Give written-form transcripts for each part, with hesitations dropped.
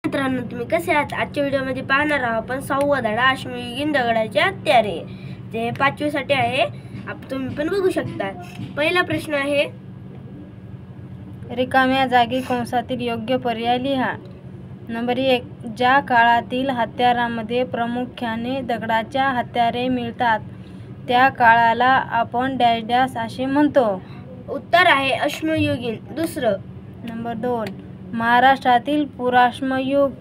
मित्रांनो, तुम्ही कसे आहात? आजच्या व्हिडिओमध्ये पाहणार आहोत आपण 6वा धडा अश्मयुगीन दगडाचे हत्यारे. ते 5वी साठी आहे. तुम्ही पण बघू शकता. पहिला प्रश्न आहे, रिकाम्या जागी कंसातील योग्य पर्याय लिहा. नंबर 1, ज्या काळातील हत्यारामध्ये प्रामुख्याने दगडाच्या हत्यारे मिळतात त्या काळाला आपण डॅश डॅश असे म्हणतो. उत्तर आहे अश्मयुगीन. दुसरं, नंबर 2, महाराष्ट्रातील पुराश्मयुग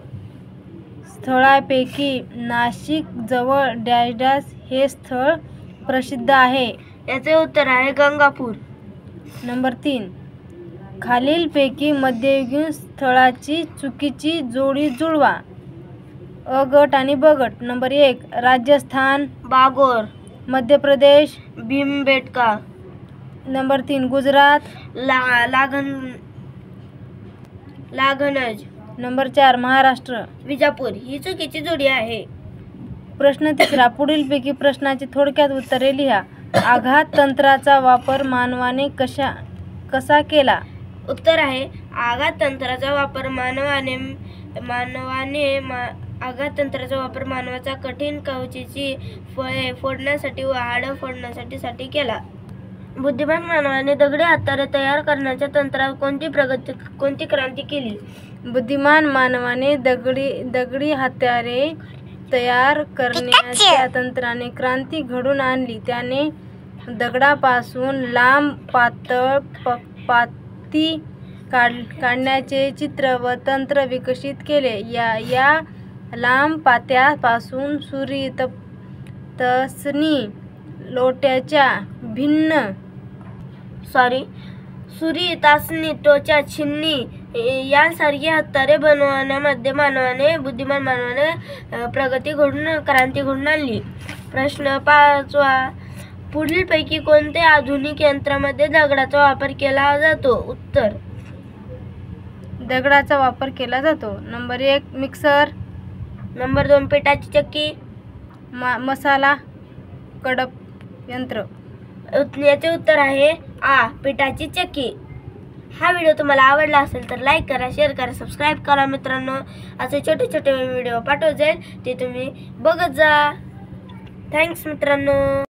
स्थळापैकी नाशिक जवळ डॅश डॅश हे स्थळ प्रसिद्ध आहे. याचे उत्तर आहे गंगापूर. नंबर 3, खालीलपैकी मध्ययुगीन स्थळाची चुकीची जोडी जुळवा. अ गट आणि ब गट. Number 1, Rajasthan, Bagor. Madhya Pradesh, Bhimbetka. Number 3, Gujarat, लागणज. Number 4, Maharashtra, Vijapur. ही चुकीची जोडी आहे. प्रश्न तिसरा, पुढीलपैकी प्रश्नाची थोडक्यात उत्तरे लिहा. आघात तंत्राचा वापर मानवाने कसा केला? उत्तर आहे आघात तंत्राचा वापर आघात तंत्राचा वापर मानवाचा कठीण कवचीची फळे फोडण्यासाठी व हाडं फोडण्यासाठी केला. बुद्धिमान मानवाने दगडी हत्यारे तयार करण्याच्या तंत्रात कोणती क्रांती केली? बुद्धिमान मानवाने दगडी हत्यारे तयार करण्याच्या तंत्राने क्रांती घडून आणली. त्याने दगडापासून लांब पातळ पाती काढण्याचे चित्र व तंत्र विकसित केले. या लांब पात्यापासून सुरी तासणी टोचा छिन्नी यांसारखी हत्यारे बनवण्यामध्ये बुद्धिमान मानवाने क्रांती घडून आणली. प्रश्न 5, पुढीलपैकी कोणत्या आधुनिक यंत्रामध्ये दगडाचा वापर केला जातो? उत्तर, दगडाचा वापर केला जातो. Number 1, mixer. नंबर 2, पिठाची चक्की. मसाला कडप यंत्र. याचे उत्तर आहे आ, पिठाची चक्की. हा व्हिडिओ तुम्हाला आवडला असेल तर लाईक करा, शेअर करा, सबस्क्राईब करा. मित्रांनो, असे छोटे छोटे व्हिडिओ पाठवत जाईल ते तुम्ही बघत जा. थँक्स मित्रांनो.